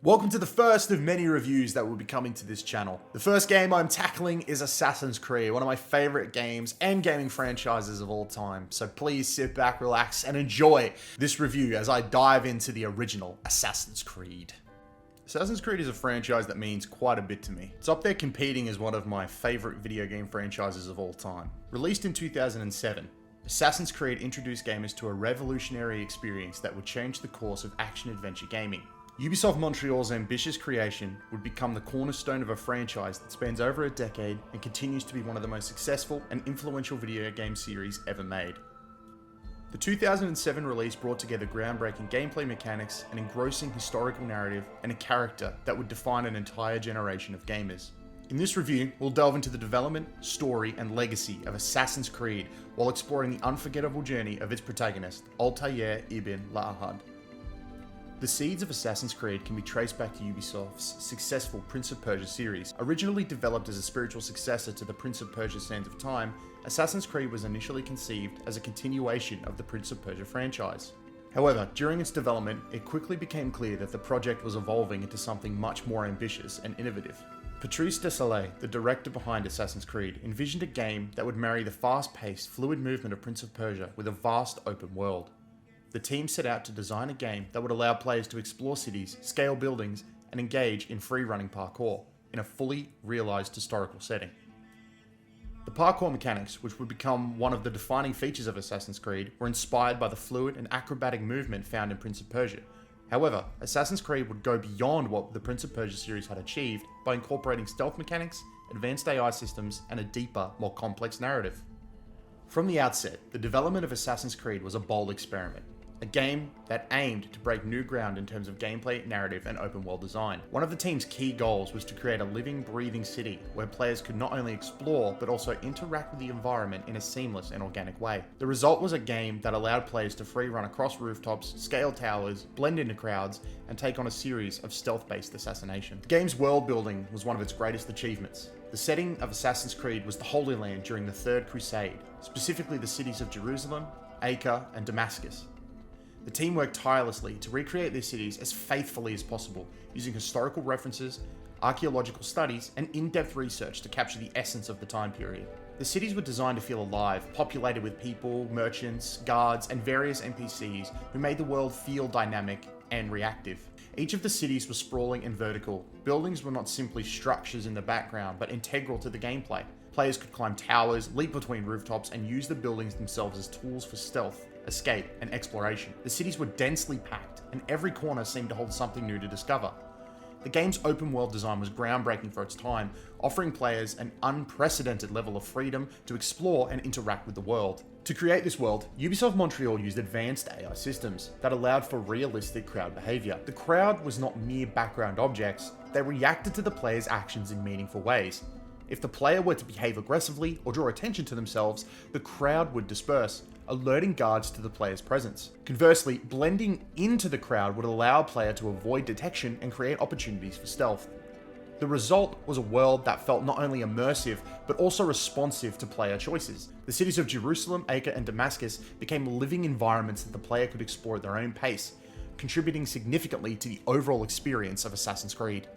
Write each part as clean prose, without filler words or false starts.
Welcome to the first of many reviews that will be coming to this channel. The first game I'm tackling is Assassin's Creed, one of my favorite games and gaming franchises of all time. So please sit back, relax, and enjoy this review as I dive into the original Assassin's Creed. Assassin's Creed is a franchise that means quite a bit to me. It's up there competing as one of my favorite video game franchises of all time. Released in 2007, Assassin's Creed introduced gamers to a revolutionary experience that would change the course of action-adventure gaming. Ubisoft Montreal's ambitious creation would become the cornerstone of a franchise that spans over a decade and continues to be one of the most successful and influential video game series ever made. The 2007 release brought together groundbreaking gameplay mechanics, an engrossing historical narrative, and a character that would define an entire generation of gamers. In this review, we'll delve into the development, story, and legacy of Assassin's Creed while exploring the unforgettable journey of its protagonist, Altair Ibn-La'Ahad. The seeds of Assassin's Creed can be traced back to Ubisoft's successful Prince of Persia series. Originally developed as a spiritual successor to the Prince of Persia Sands of Time, Assassin's Creed was initially conceived as a continuation of the Prince of Persia franchise. However, during its development, it quickly became clear that the project was evolving into something much more ambitious and innovative. Patrice Désilets, the director behind Assassin's Creed, envisioned a game that would marry the fast-paced, fluid movement of Prince of Persia with a vast open world. The team set out to design a game that would allow players to explore cities, scale buildings, and engage in free-running parkour in a fully realised historical setting. The parkour mechanics, which would become one of the defining features of Assassin's Creed, were inspired by the fluid and acrobatic movement found in Prince of Persia. However, Assassin's Creed would go beyond what the Prince of Persia series had achieved by incorporating stealth mechanics, advanced AI systems, and a deeper, more complex narrative. From the outset, the development of Assassin's Creed was a bold experiment. A game that aimed to break new ground in terms of gameplay, narrative, and open world design. One of the team's key goals was to create a living, breathing city where players could not only explore, but also interact with the environment in a seamless and organic way. The result was a game that allowed players to free run across rooftops, scale towers, blend into crowds, and take on a series of stealth-based assassinations. The game's world building was one of its greatest achievements. The setting of Assassin's Creed was the Holy Land during the Third Crusade, specifically the cities of Jerusalem, Acre, and Damascus. The team worked tirelessly to recreate these cities as faithfully as possible, using historical references, archaeological studies, and in-depth research to capture the essence of the time period. The cities were designed to feel alive, populated with people, merchants, guards, and various NPCs who made the world feel dynamic and reactive. Each of the cities was sprawling and vertical. Buildings were not simply structures in the background, but integral to the gameplay. Players could climb towers, leap between rooftops, and use the buildings themselves as tools for stealth, escape, and exploration. The cities were densely packed, and every corner seemed to hold something new to discover. The game's open world design was groundbreaking for its time, offering players an unprecedented level of freedom to explore and interact with the world. To create this world, Ubisoft Montreal used advanced AI systems that allowed for realistic crowd behavior. The crowd was not mere background objects, they reacted to the player's actions in meaningful ways. If the player were to behave aggressively or draw attention to themselves, the crowd would disperse, alerting guards to the player's presence. Conversely, blending into the crowd would allow a player to avoid detection and create opportunities for stealth. The result was a world that felt not only immersive, but also responsive to player choices. The cities of Jerusalem, Acre, and Damascus became living environments that the player could explore at their own pace, contributing significantly to the overall experience of Assassin's Creed.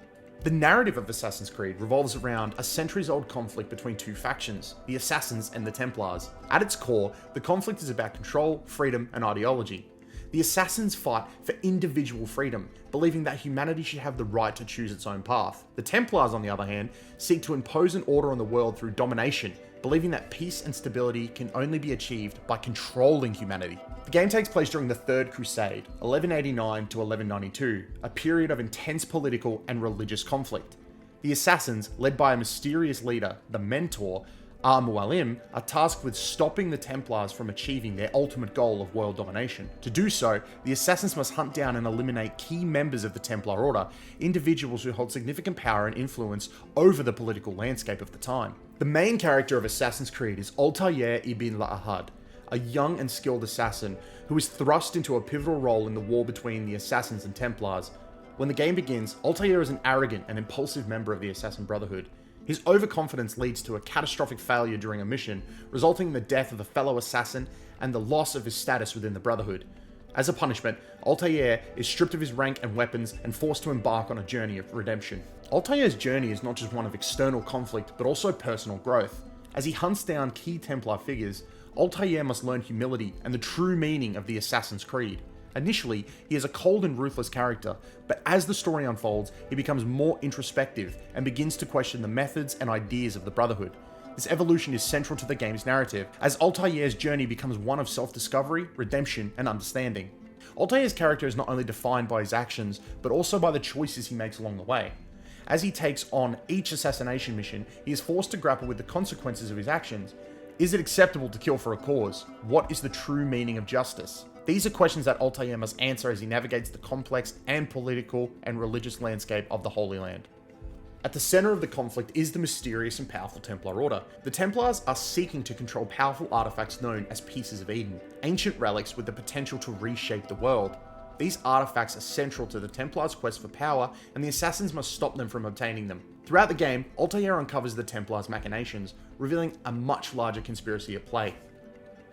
The narrative of Assassin's Creed revolves around a centuries-old conflict between two factions, the Assassins and the Templars. At its core, the conflict is about control, freedom, and ideology. The Assassins fight for individual freedom, believing that humanity should have the right to choose its own path. The Templars, on the other hand, seek to impose an order on the world through domination, believing that peace and stability can only be achieved by controlling humanity. The game takes place during the Third Crusade, 1189 to 1192, a period of intense political and religious conflict. The Assassins, led by a mysterious leader, the Mentor, Al-Mualim, are tasked with stopping the Templars from achieving their ultimate goal of world domination. To do so, the Assassins must hunt down and eliminate key members of the Templar Order, individuals who hold significant power and influence over the political landscape of the time. The main character of Assassin's Creed is Altair Ibn-La'Ahad, a young and skilled assassin who is thrust into a pivotal role in the war between the Assassins and Templars. When the game begins, Altair is an arrogant and impulsive member of the Assassin Brotherhood. His overconfidence leads to a catastrophic failure during a mission, resulting in the death of a fellow assassin and the loss of his status within the Brotherhood. As a punishment, Altair is stripped of his rank and weapons and forced to embark on a journey of redemption. Altair's journey is not just one of external conflict, but also personal growth. As he hunts down key Templar figures, Altair must learn humility and the true meaning of the Assassin's Creed. Initially, he is a cold and ruthless character, but as the story unfolds, he becomes more introspective and begins to question the methods and ideas of the Brotherhood. This evolution is central to the game's narrative, as Altair's journey becomes one of self-discovery, redemption, and understanding. Altair's character is not only defined by his actions, but also by the choices he makes along the way. As he takes on each assassination mission, he is forced to grapple with the consequences of his actions. Is it acceptable to kill for a cause? What is the true meaning of justice? These are questions that Altair must answer as he navigates the complex and political and religious landscape of the Holy Land. At the center of the conflict is the mysterious and powerful Templar Order. The Templars are seeking to control powerful artifacts known as Pieces of Eden, ancient relics with the potential to reshape the world. These artifacts are central to the Templars' quest for power, and the assassins must stop them from obtaining them. Throughout the game, Altair uncovers the Templars' machinations, revealing a much larger conspiracy at play.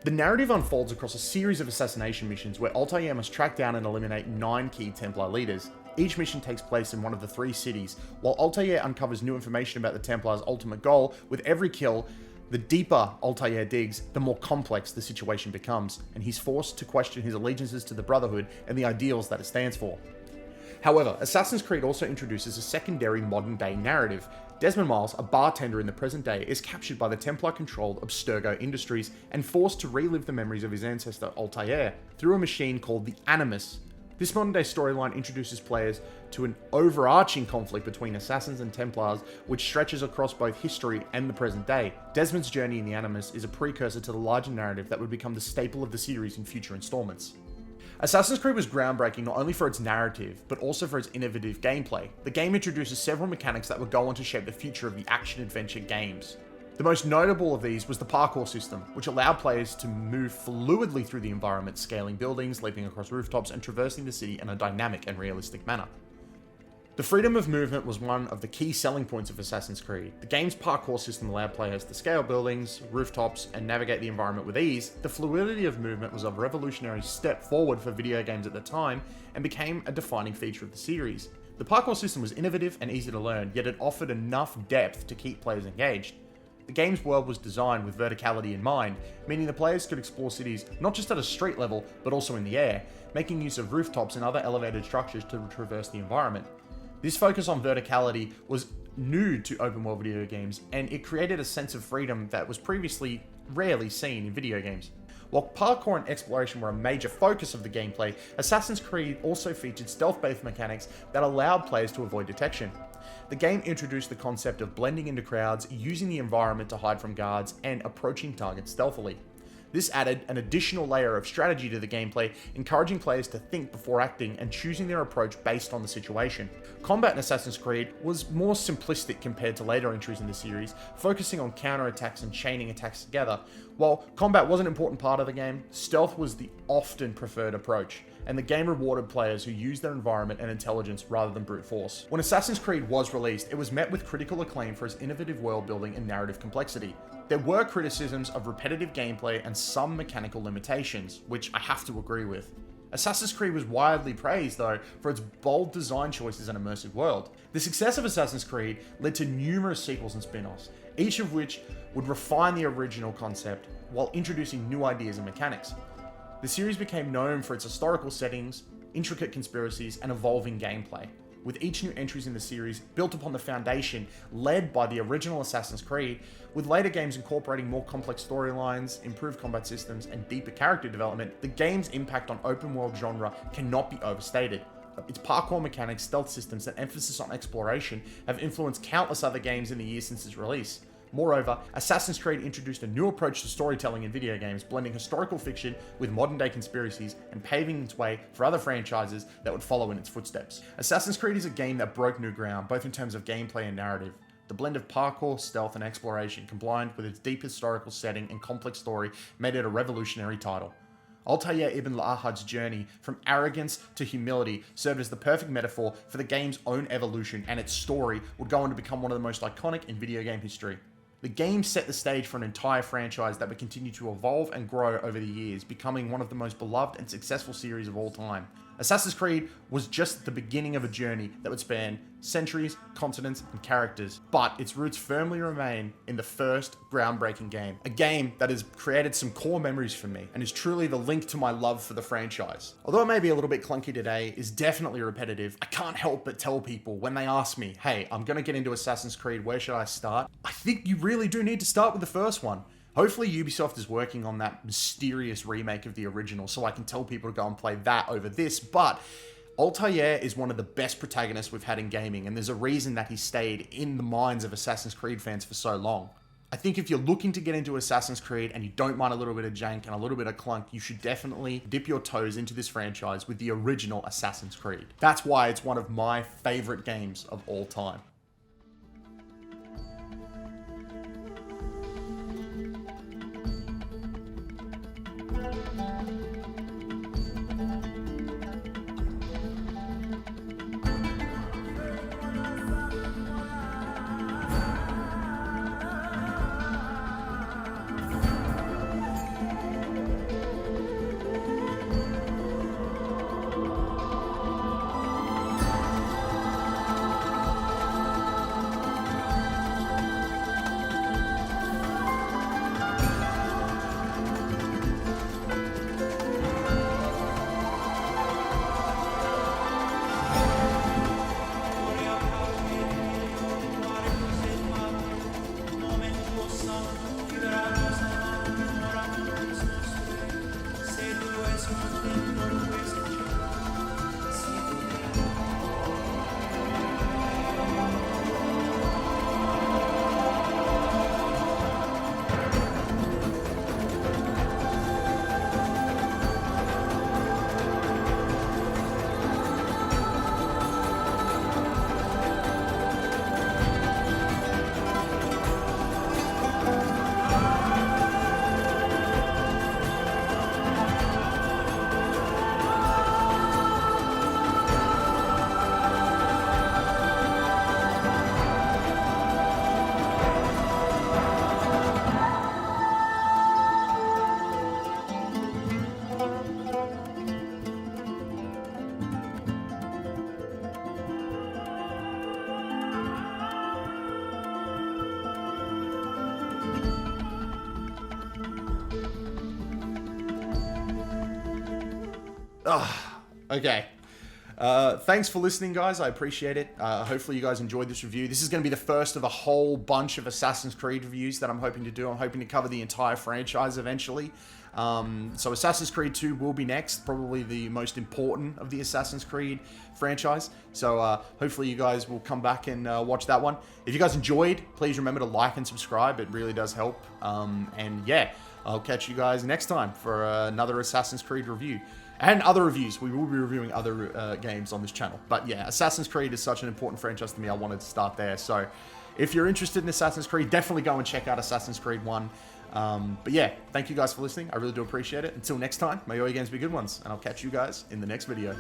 The narrative unfolds across a series of assassination missions where Altair must track down and eliminate 9 key Templar leaders. Each mission takes place in one of the 3 cities, while Altair uncovers new information about the Templars' ultimate goal. With every kill, the deeper Altair digs, the more complex the situation becomes, and he's forced to question his allegiances to the Brotherhood and the ideals that it stands for. However, Assassin's Creed also introduces a secondary modern-day narrative. Desmond Miles, a bartender in the present day, is captured by the Templar-controlled Abstergo Industries and forced to relive the memories of his ancestor Altair through a machine called the Animus. This modern-day storyline introduces players to an overarching conflict between assassins and Templars, which stretches across both history and the present day. Desmond's journey in the Animus is a precursor to the larger narrative that would become the staple of the series in future installments. Assassin's Creed was groundbreaking not only for its narrative, but also for its innovative gameplay. The game introduces several mechanics that would go on to shape the future of the action-adventure games. The most notable of these was the parkour system, which allowed players to move fluidly through the environment, scaling buildings, leaping across rooftops, and traversing the city in a dynamic and realistic manner. The freedom of movement was one of the key selling points of Assassin's Creed. The game's parkour system allowed players to scale buildings, rooftops, and navigate the environment with ease. The fluidity of movement was a revolutionary step forward for video games at the time and became a defining feature of the series. The parkour system was innovative and easy to learn, yet it offered enough depth to keep players engaged. The game's world was designed with verticality in mind, meaning the players could explore cities not just at a street level, but also in the air, making use of rooftops and other elevated structures to traverse the environment. This focus on verticality was new to open world video games, and it created a sense of freedom that was previously rarely seen in video games. While parkour and exploration were a major focus of the gameplay, Assassin's Creed also featured stealth-based mechanics that allowed players to avoid detection. The game introduced the concept of blending into crowds, using the environment to hide from guards, and approaching targets stealthily. This added an additional layer of strategy to the gameplay, encouraging players to think before acting and choosing their approach based on the situation. Combat in Assassin's Creed was more simplistic compared to later entries in the series, focusing on counterattacks and chaining attacks together. While combat was an important part of the game, stealth was the often preferred approach, and the game rewarded players who used their environment and intelligence rather than brute force. When Assassin's Creed was released, it was met with critical acclaim for its innovative world building and narrative complexity. There were criticisms of repetitive gameplay and some mechanical limitations, which I have to agree with. Assassin's Creed was widely praised, though, for its bold design choices and immersive world. The success of Assassin's Creed led to numerous sequels and spin-offs, each of which would refine the original concept while introducing new ideas and mechanics. The series became known for its historical settings, intricate conspiracies, and evolving gameplay, with each new entries in the series built upon the foundation led by the original Assassin's Creed, with later games incorporating more complex storylines, improved combat systems, and deeper character development. The game's impact on open world genre cannot be overstated. Its parkour mechanics, stealth systems, and emphasis on exploration have influenced countless other games in the years since its release. Moreover, Assassin's Creed introduced a new approach to storytelling in video games, blending historical fiction with modern-day conspiracies and paving its way for other franchises that would follow in its footsteps. Assassin's Creed is a game that broke new ground, both in terms of gameplay and narrative. The blend of parkour, stealth, and exploration, combined with its deep historical setting and complex story, made it a revolutionary title. Altair Ibn-La'Ahad's journey from arrogance to humility served as the perfect metaphor for the game's own evolution, and its story would go on to become one of the most iconic in video game history. The game set the stage for an entire franchise that would continue to evolve and grow over the years, becoming one of the most beloved and successful series of all time. Assassin's Creed was just the beginning of a journey that would span centuries, continents, and characters, but its roots firmly remain in the first groundbreaking game. A game that has created some core memories for me and is truly the link to my love for the franchise. Although it may be a little bit clunky today, is definitely repetitive, I can't help but tell people when they ask me, hey, I'm gonna get into Assassin's Creed, where should I start? I think you really do need to start with the first one. Hopefully Ubisoft is working on that mysterious remake of the original so I can tell people to go and play that over this, but Altair is one of the best protagonists we've had in gaming, and there's a reason that he stayed in the minds of Assassin's Creed fans for so long. I think if you're looking to get into Assassin's Creed and you don't mind a little bit of jank and a little bit of clunk, you should definitely dip your toes into this franchise with the original Assassin's Creed. That's why it's one of my favorite games of all time. Okay. Thanks for listening, guys. I appreciate it. Hopefully you guys enjoyed this review. This is going to be the first of a whole bunch of Assassin's Creed reviews that I'm hoping to do. I'm hoping to cover the entire franchise eventually. So Assassin's Creed 2 will be next, probably the most important of the Assassin's Creed franchise. So hopefully you guys will come back and watch that one. If you guys enjoyed, please remember to like and subscribe. It really does help. And yeah, I'll catch you guys next time for another Assassin's Creed review. And other reviews. We will be reviewing other games on this channel. But yeah, Assassin's Creed is such an important franchise to me. I wanted to start there. So if you're interested in Assassin's Creed, definitely go and check out Assassin's Creed 1. But yeah, thank you guys for listening. I really do appreciate it. Until next time, may all your games be good ones. And I'll catch you guys in the next video.